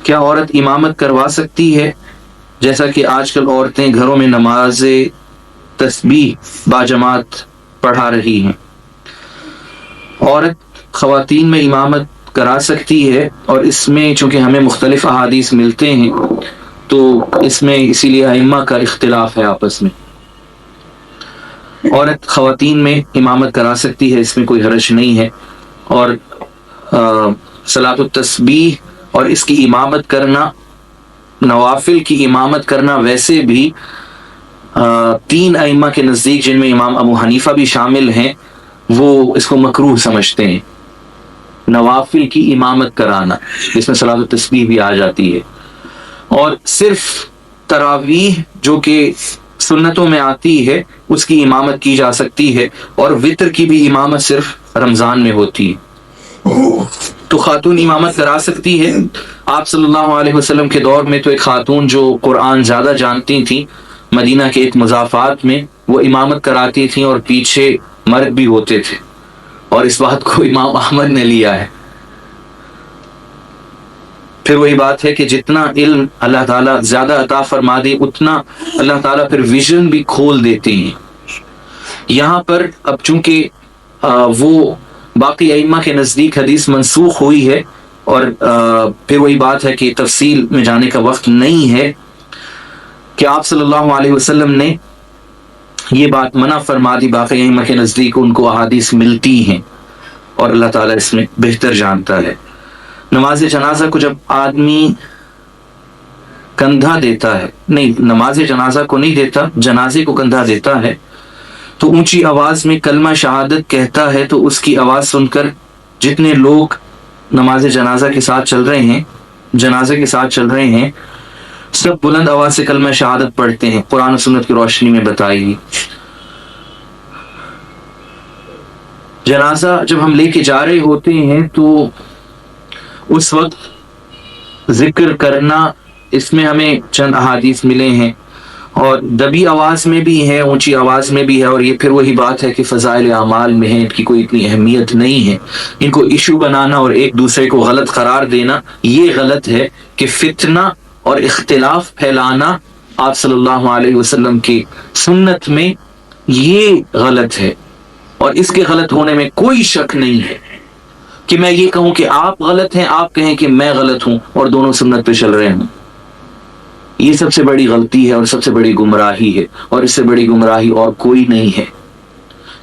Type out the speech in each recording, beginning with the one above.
کیا عورت امامت کروا سکتی ہے؟ جیسا کہ آج کل عورتیں گھروں میں نماز تسبیح باجماعت پڑھا رہی ہیں، عورت خواتین میں امامت کرا سکتی ہے، اور اس میں چونکہ ہمیں مختلف احادیث ملتے ہیں تو اس میں اسی لیے ائمہ کا اختلاف ہے آپس میں۔ عورت خواتین میں امامت کرا سکتی ہے، اس میں کوئی حرج نہیں ہے، اور صلاۃ التسبیح اور اس کی امامت کرنا، نوافل کی امامت کرنا ویسے بھی تین ائمہ کے نزدیک، جن میں امام ابو حنیفہ بھی شامل ہیں، وہ اس کو مکروہ سمجھتے ہیں، نوافل کی امامت کرانا، جس میں صلاۃ التسبیح بھی آ جاتی ہے۔ اور صرف تراویح جو کہ سنتوں میں آتی ہے اس کی امامت کی جا سکتی ہے، اور وطر کی بھی امامت صرف رمضان میں ہوتی ہے، تو خاتون امامت کرا سکتی ہے۔ آپ صلی اللہ علیہ وسلم کے دور میں تو ایک خاتون جو قرآن زیادہ جانتی تھیں، مدینہ کے ایک مضافات میں، وہ امامت کراتی تھیں اور پیچھے مرد بھی ہوتے تھے، اور اس بات کو امام احمد نے لیا ہے۔ پھر وہی بات ہے کہ جتنا علم اللہ تعالیٰ زیادہ عطا فرما دے، اتنا اللہ تعالیٰ پھر ویژن بھی کھول دیتے ہیں۔ یہاں پر اب چونکہ وہ باقی ائمہ کے نزدیک حدیث منسوخ ہوئی ہے، اور پھر وہی بات ہے کہ تفصیل میں جانے کا وقت نہیں ہے کہ آپ صلی اللہ علیہ وسلم نے یہ بات منع فرما دی، باقی ائمہ کے نزدیک ان کو احادیث ملتی ہیں، اور اللہ تعالیٰ اس میں بہتر جانتا ہے۔ نماز جنازہ کو جب آدمی کندھا دیتا ہے، نہیں، نماز جنازہ کو نہیں دیتا، جنازے کو کندھا دیتا ہے، تو اونچی آواز میں کلمہ شہادت کہتا ہے، تو اس کی آواز سن کر جتنے لوگ نماز جنازہ کے ساتھ چل رہے ہیں، جنازے کے ساتھ چل رہے ہیں، سب بلند آواز سے کلمہ شہادت پڑھتے ہیں، قرآن و سنت کی روشنی میں بتائی گئی۔ جنازہ جب ہم لے کے جا رہے ہوتے ہیں تو اس وقت ذکر کرنا، اس میں ہمیں چند احادیث ملے ہیں، اور دبی آواز میں بھی ہے، اونچی آواز میں بھی ہے، اور یہ پھر وہی بات ہے کہ فضائل اعمال میں ہے، ان کی کوئی اتنی اہمیت نہیں ہے۔ ان کو ایشو بنانا اور ایک دوسرے کو غلط قرار دینا، یہ غلط ہے کہ فتنہ اور اختلاف پھیلانا آپ صلی اللہ علیہ وسلم کی سنت میں یہ غلط ہے، اور اس کے غلط ہونے میں کوئی شک نہیں ہے کہ میں یہ کہوں کہ آپ غلط ہیں، آپ کہیں کہ میں غلط ہوں، اور دونوں سنت پہ چل رہے ہوں۔ یہ سب سے بڑی غلطی ہے اور سب سے بڑی گمراہی ہے، اور اس سے بڑی گمراہی اور کوئی نہیں ہے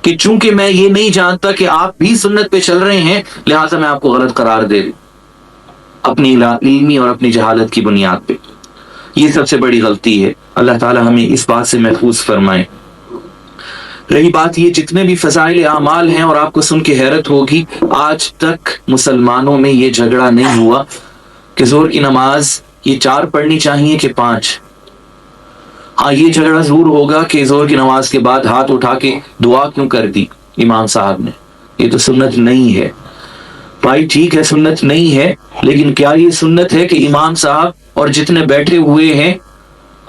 کہ چونکہ میں یہ نہیں جانتا کہ آپ بھی سنت پہ چل رہے ہیں، لہٰذا میں آپ کو غلط قرار دے دوں اپنی علمی اور اپنی جہالت کی بنیاد پہ۔ یہ سب سے بڑی غلطی ہے، اللہ تعالی ہمیں اس بات سے محفوظ فرمائے۔ رہی بات یہ جتنے بھی فضائل اعمال ہیں، اور آپ کو سن کے حیرت ہوگی، آج تک مسلمانوں میں یہ جھگڑا نہیں ہوا کہ ظہر کی نماز یہ 4 پڑھنی چاہیے کہ 5۔ ہاں، یہ جھگڑا ضرور ہوگا کہ ظہر کی نماز کے بعد ہاتھ اٹھا کے دعا کیوں کر دی امام صاحب نے، یہ تو سنت نہیں ہے۔ بھائی ٹھیک ہے، سنت نہیں ہے، لیکن کیا یہ سنت ہے کہ امام صاحب اور جتنے بیٹھے ہوئے ہیں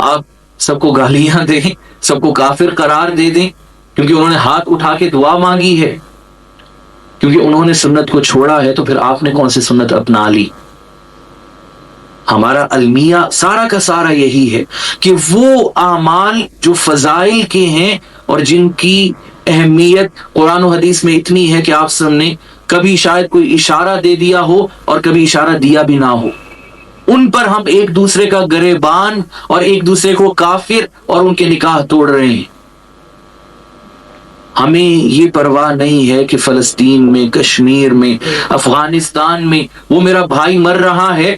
آپ سب کو گالیاں دیں، سب کو کافر قرار دے دیں کیونکہ انہوں نے ہاتھ اٹھا کے دعا مانگی ہے، کیونکہ انہوں نے سنت کو چھوڑا ہے؟ تو پھر آپ نے کون سی سنت اپنا لی؟ ہمارا المیہ سارا کا سارا یہی ہے کہ وہ اعمال جو فضائل کے ہیں اور جن کی اہمیت قرآن و حدیث میں اتنی ہے کہ آپ سب نے کبھی شاید کوئی اشارہ دے دیا ہو اور کبھی اشارہ دیا بھی نہ ہو، ان پر ہم ایک دوسرے کا گریبان اور ایک دوسرے کو کافر اور ان کے نکاح توڑ رہے ہیں۔ ہمیں یہ پرواہ نہیں ہے کہ فلسطین میں، کشمیر میں، افغانستان میں وہ میرا بھائی مر رہا ہے،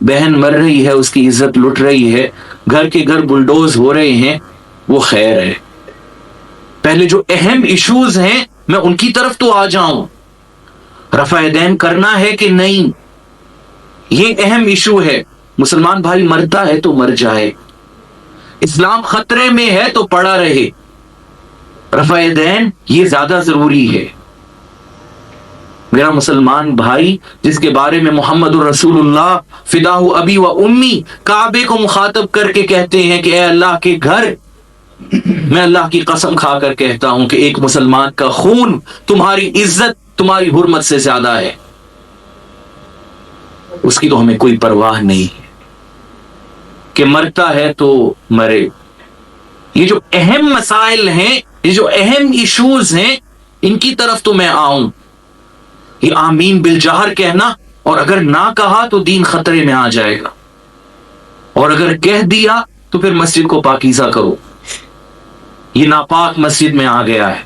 بہن مر رہی ہے، اس کی عزت لٹ رہی ہے، گھر کے گھر بلڈوز ہو رہے ہیں، وہ خیر ہے۔ پہلے جو اہم ایشوز ہیں میں ان کی طرف تو آ جاؤں، رفع دین کرنا ہے کہ نہیں، یہ اہم ایشو ہے۔ مسلمان بھائی مرتا ہے تو مر جائے، اسلام خطرے میں ہے تو پڑا رہے، رفع دین یہ زیادہ ضروری ہے۔ میرا مسلمان بھائی جس کے بارے میں محمد الرسول اللہ فداہ ابی و امی کعبے کو مخاطب کر کے کہتے ہیں کہ اے اللہ کے گھر، میں اللہ کی قسم کھا کر کہتا ہوں کہ ایک مسلمان کا خون تمہاری عزت، تمہاری حرمت سے زیادہ ہے۔ اس کی تو ہمیں کوئی پرواہ نہیں ہے کہ مرتا ہے تو مرے. یہ جو اہم مسائل ہیں, یہ جو اہم ایشوز ہیں, ان کی طرف تو میں آؤں. یہ آمین بالجہر کہنا, اور اگر نہ کہا تو دین خطرے میں آ جائے گا, اور اگر کہہ دیا تو پھر مسجد کو پاکیزہ کرو. یہ ناپاک مسجد میں آ گیا ہے.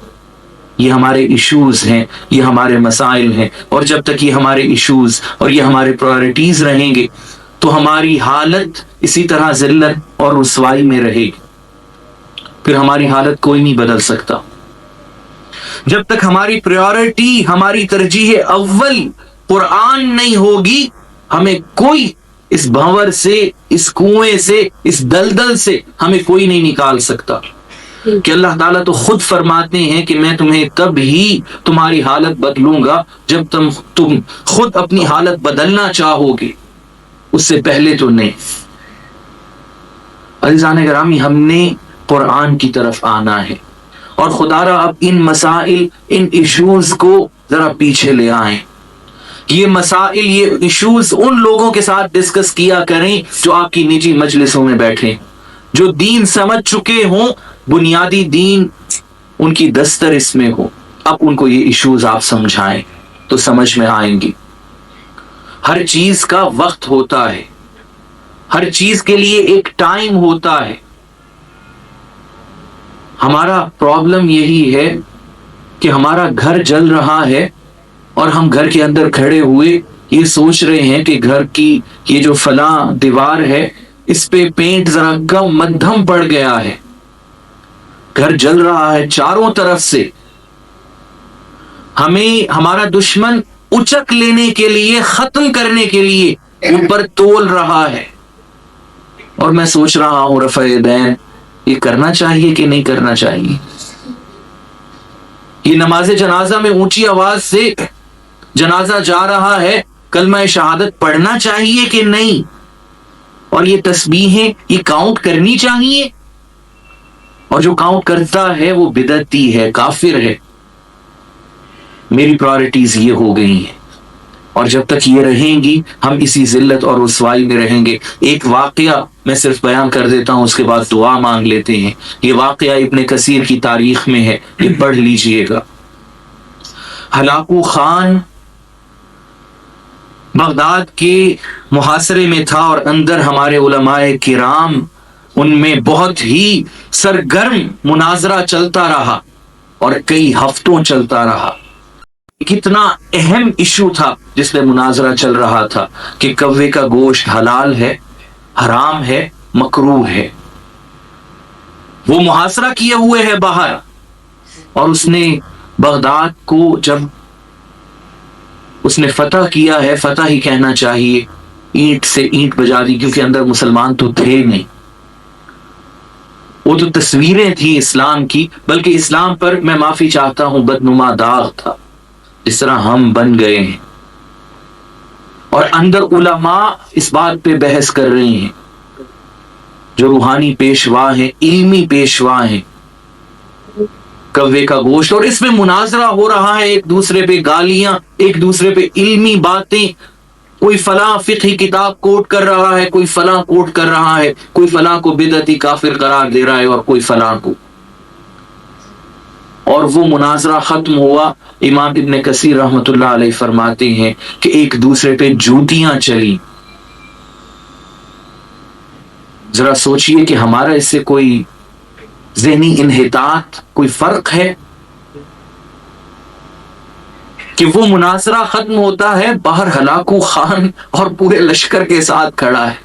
یہ ہمارے ایشوز ہیں, یہ ہمارے مسائل ہیں, اور جب تک یہ ہمارے ایشوز اور یہ ہمارے پرائرٹیز رہیں گے تو ہماری حالت اسی طرح ذلت اور رسوائی میں رہے گی. پھر ہماری حالت کوئی نہیں بدل سکتا. جب تک ہماری پریورٹی, ہماری ترجیح اول قرآن نہیں ہوگی, ہمیں کوئی اس بھنور سے, اس کنویں سے, اس دلدل سے ہمیں کوئی نہیں نکال سکتا. کہ اللہ تعالیٰ تو خود فرماتے ہیں کہ میں تمہیں تب ہی تمہاری حالت بدلوں گا جب تم خود اپنی حالت بدلنا چاہو گے, اس سے پہلے تو نہیں. عزیزان گرامی, ہم نے قرآن کی طرف آنا ہے, اور خدا را اب ان مسائل, ان ایشوز کو ذرا پیچھے لے آئیں. یہ مسائل, یہ ایشوز ان لوگوں کے ساتھ ڈسکس کیا کریں جو آپ کی نجی مجلسوں میں بیٹھیں, جو دین سمجھ چکے ہوں, بنیادی دین ان کی دستر اس میں ہو. اب ان کو یہ ایشوز آپ سمجھائیں تو سمجھ میں آئیں گی. ہر چیز کا وقت ہوتا ہے, ہر چیز کے لیے ایک ٹائم ہوتا ہے. ہمارا پرابلم یہی ہے کہ ہمارا گھر جل رہا ہے اور ہم گھر کے اندر کھڑے ہوئے یہ سوچ رہے ہیں کہ گھر کی یہ جو فلاں دیوار ہے اس پہ پینٹ ذرا کم مدھم پڑ گیا ہے. گھر جل رہا ہے چاروں طرف سے, ہمیں ہمارا دشمن اچک لینے کے لیے, ختم کرنے کے لیے اوپر تول رہا ہے, اور میں سوچ رہا ہوں رفع دین یہ کرنا چاہیے کہ نہیں کرنا چاہیے. یہ نماز جنازہ میں اونچی آواز سے جنازہ جا رہا ہے, کلمہ شہادت پڑھنا چاہیے کہ نہیں, اور یہ تسبیحیں یہ کاؤنٹ کرنی چاہیے, اور جو کاؤنٹ کرتا ہے وہ بدعتی ہے, کافر ہے. میری پرائرٹیز یہ ہو گئی ہیں, اور جب تک یہ رہیں گی ہم اسی ذلت اور رسوائی میں رہیں گے. ایک واقعہ میں صرف بیان کر دیتا ہوں, اس کے بعد دعا مانگ لیتے ہیں. یہ واقعہ ابن کثیر کی تاریخ میں ہے, یہ پڑھ لیجئے گا. ہلاکو خان بغداد کے محاصرے میں تھا, اور اندر ہمارے علماء کرام, ان میں بہت ہی سرگرم مناظرہ چلتا رہا اور کئی ہفتوں چلتا رہا. کتنا اہم ایشو تھا جس میں مناظرہ چل رہا تھا کہ کوے کا گوشت حلال ہے, حرام ہے, مکروہ ہے. وہ محاصرہ کیے ہوئے ہے باہر, اور اس نے بغداد کو جب اس نے فتح کیا ہے, فتح ہی کہنا چاہیے, اینٹ سے اینٹ بجا دی, کیونکہ اندر مسلمان تو تھے نہیں. وہ تو تصویریں تھی اسلام کی, بلکہ اسلام پر میں معافی چاہتا ہوں بدنما داغ تھا, جس طرح ہم بن گئے ہیں. اور اندر علماء اس بات پہ بحث کر رہے ہیں, جو روحانی پیشوا ہیں, علمی پیشوا ہیں, کوے کا گوشت, اور اس میں مناظرہ ہو رہا ہے, ایک دوسرے پہ گالیاں, ایک دوسرے پہ علمی باتیں. کوئی فلاں فقہی کتاب کوٹ کر رہا ہے, کوئی فلاں کوٹ کر رہا ہے, کوئی فلاں کو بدعتی کافر قرار دے رہا ہے, اور کوئی فلاں کو. اور وہ مناظرہ ختم ہوا. امام ابن کثیر رحمۃ اللہ علیہ فرماتے ہیں کہ ایک دوسرے پہ جوتیاں چلی. ذرا سوچئے کہ ہمارا اس سے کوئی ذہنی انحطاط, کوئی فرق ہے؟ کہ وہ مناظرہ ختم ہوتا ہے, باہر ہلاکو خان اور پورے لشکر کے ساتھ کھڑا ہے,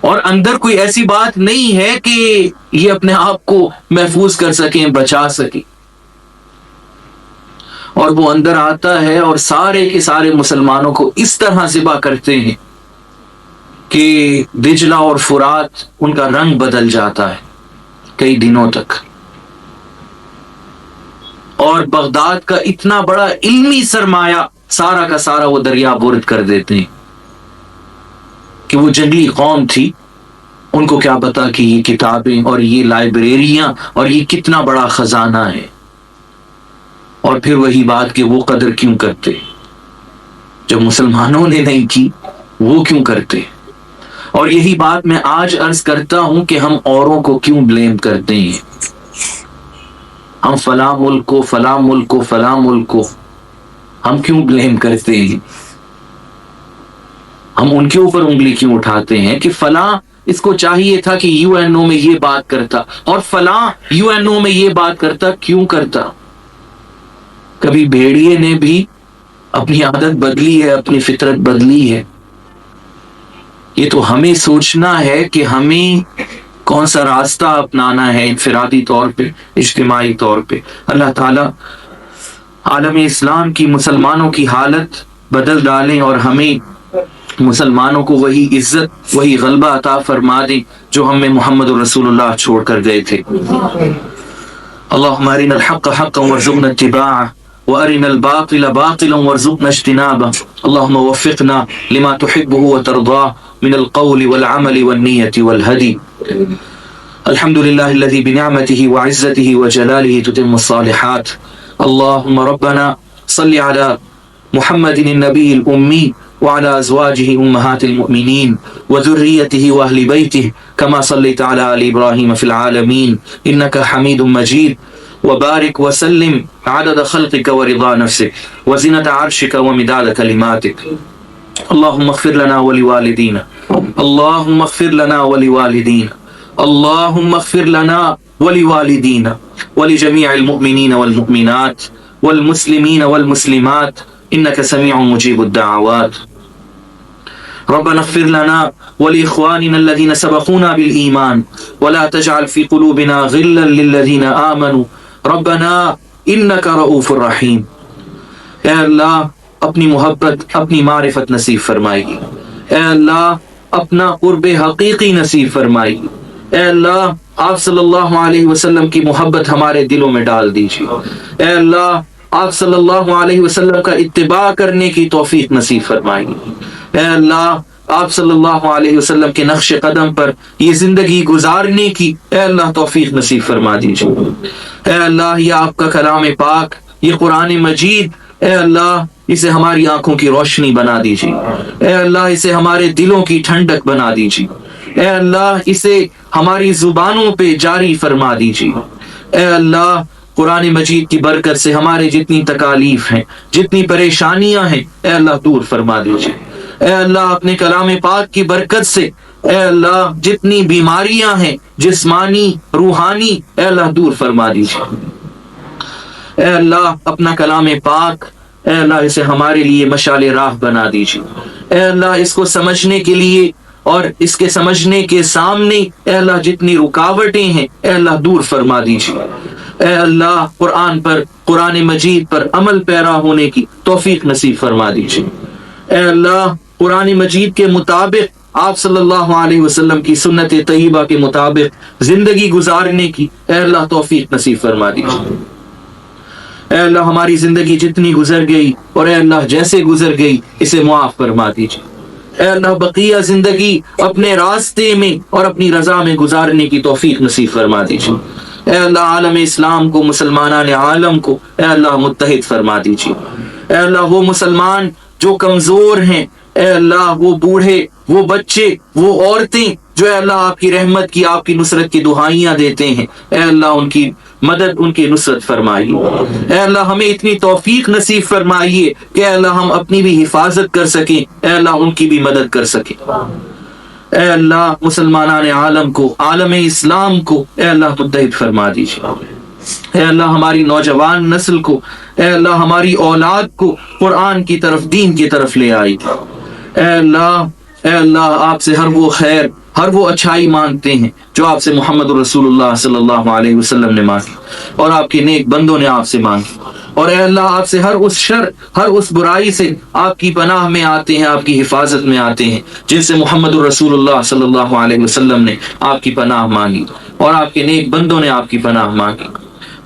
اور اندر کوئی ایسی بات نہیں ہے کہ یہ اپنے آپ کو محفوظ کر سکیں, بچا سکیں. اور وہ اندر آتا ہے اور سارے کے سارے مسلمانوں کو اس طرح ذبح کرتے ہیں کہ دجلہ اور فرات ان کا رنگ بدل جاتا ہے کئی دنوں تک. اور بغداد کا اتنا بڑا علمی سرمایہ سارا کا سارا وہ دریا بورد کر دیتے ہیں, کہ وہ جنگلی قوم تھی, ان کو کیا پتا کہ یہ کتابیں اور یہ لائبریریاں اور یہ کتنا بڑا خزانہ ہے. اور پھر وہی بات کہ وہ قدر کیوں کرتے. جب مسلمانوں نے نہیں کی وہ کیوں کرتے؟ اور یہی بات میں آج عرض کرتا ہوں کہ ہم اوروں کو کیوں بلیم کرتے ہیں؟ ہم فلاں ملک کو فلاں ملک کو فلاں ملک کو ہم کیوں بلیم کرتے ہیں؟ ہم ان کے اوپر انگلی کیوں اٹھاتے ہیں کہ فلاں اس کو چاہیے تھا کہ یو این او میں یہ بات کرتا اور فلاں یو این او میں یہ بات کرتا؟ کیوں کرتا؟ کبھی بھیڑیے نے بھی اپنی عادت بدلی ہے، اپنی فطرت بدلی ہے؟ یہ تو ہمیں سوچنا ہے کہ ہمیں کون سا راستہ اپنانا ہے، انفرادی طور پہ، اجتماعی طور پہ۔ اللہ تعالیٰ عالم اسلام کی مسلمانوں کی حالت بدل ڈالیں اور ہمیں مسلمانوں کو وہی عزت وہی غلبہ عطا فرما دیں جو ہم میں محمد رسول اللہ چھوڑ کر گئے تھے۔ اللہم ارنا الحق حقا وارزقنا اتباعہ وارنا الباطل باطلا وارزقنا اجتنابہ اللہم وفقنا لما تحبه وترضاه من القول والعمل والنية والهدي الحمد لله الذي بنعمته وعزته وجلاله تتم الصالحات اللهم ربنا صل على محمد النبي الأمي وعلى أزواجه أمهات المؤمنين وذريته وأهل بيته كما صليت على آل إبراهيم في العالمين إنك حميد مجيد وبارك وسلم عدد خلقك ورضا نفسك وزنة عرشك ومداد كلماتك اللهم اغفر لنا ولوالدينا اللهم اغفر لنا ولوالدينا اللهم اغفر لنا ولوالدينا ولجميع المؤمنين والمؤمنات والمسلمين والمسلمات إنك سميع مجيب الدعوات ربنا اغفر لنا ولإخواننا الذين سبقونا بالإيمان ولا تجعل في قلوبنا غلا للذين آمنوا ربنا إنك رؤوف رحيم۔ اے اللہ اپنی محبت اپنی معرفت نصیب فرمائیے، اے اللہ اپنا قرب حقیقی نصیب فرمائیے، اے اللہ آپ صلی اللہ علیہ وسلم کی محبت ہمارے دلوں میں ڈال دیجیے، اے اللہ آپ صلی اللہ علیہ وسلم کا اتباع کرنے کی توفیق نصیب فرمائیے، اے اللہ آپ صلی اللہ علیہ وسلم کے نقش قدم پر یہ زندگی گزارنے کی اے اللہ توفیق نصیب فرما دیجیے، اے اللہ یہ آپ کا کلام پاک یہ قرآن مجید اے اللہ اسے ہماری آنکھوں کی روشنی بنا دیجیے، اے اللہ اسے ہمارے دلوں کی ٹھنڈک بنا دیجیے، اے اللہ اسے ہماری زبانوں پہ جاری فرما دیجیے، اے اللہ قرآن مجید کی برکت سے ہمارے جتنی تکالیف ہیں جتنی پریشانیاں ہیں اے اللہ دور فرما دیجیے، اے اللہ اپنے کلام پاک کی برکت سے اے اللہ جتنی بیماریاں ہیں جسمانی روحانی اے اللہ دور فرما دیجیے، اے اللہ اپنا کلام پاک اے اللہ اسے ہمارے لیے مشعل راہ بنا دیجیے، اے اللہ اس کو سمجھنے کے لیے اور اس کے سمجھنے کے سامنے اے اللہ جتنی رکاوٹیں ہیں اے اللہ دور فرما دیجیے، اے اللہ قرآن پر قرآن مجید پر عمل پیرا ہونے کی توفیق نصیب فرما دیجیے، اے اللہ قرآن مجید کے مطابق آپ صلی اللہ علیہ وسلم کی سنت طیبہ کے مطابق زندگی گزارنے کی اے اللہ توفیق نصیب فرما دیجیے، اے اللہ ہماری زندگی جتنی گزر گئی اور اے اللہ جیسے گزر گئی اسے معاف فرما دیجیے، اے اللہ بقیہ زندگی اپنے راستے میں اور اپنی رضا میں گزارنے کی توفیق نصیب فرما دیجیے، اے اللہ عالم اسلام کو مسلمانان عالم کو اے اللہ متحد فرما دیجیے، اے اللہ وہ مسلمان جو کمزور ہیں اے اللہ وہ بوڑھے وہ بچے وہ عورتیں جو اے اللہ آپ کی رحمت کی آپ کی نصرت کی دعائیاں دیتے ہیں اے اللہ ان کی مدد ان کی نصرت فرمائیے، اے اللہ ہمیں اتنی توفیق نصیب فرمائیے کہ اے اللہ ہم اپنی بھی حفاظت کر سکیں اے اللہ ان کی بھی مدد کر سکیں، اے اللہ مسلمانان عالم کو عالم اسلام کو اے اللہ متحد فرما دیجیے، اے اللہ ہماری نوجوان نسل کو اے اللہ ہماری اولاد کو قرآن کی طرف دین کی طرف لے آئی، اے اللہ آپ سے ہر وہ خیر ہر وہ اچھائی مانگتے ہیں جو آپ سے محمد رسول اللہ صلی اللہ علیہ وسلم نے مانگی اور آپ کے نیک بندوں نے آپ سے مانگی، اور اے اللہ آپ سے ہر اس شر ہر اس برائی سے آپ کی پناہ میں آتے ہیں آپ کی حفاظت میں آتے ہیں جن سے محمد رسول اللہ صلی اللہ علیہ وسلم نے آپ کی پناہ مانگی اور آپ کے نیک بندوں نے آپ کی پناہ مانگی۔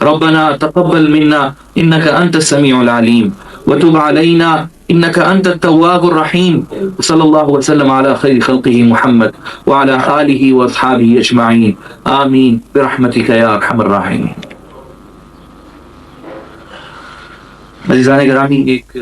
ربنا تقبل منا انك انت السميع العليم وتب علينا انك انت التواب الرحيم صلى الله وسلم على خير خلقه محمد وعلى آله واصحابه اجمعين آمين برحمتك يا ارحم الراحمين۔ عزیزان گرامی ایک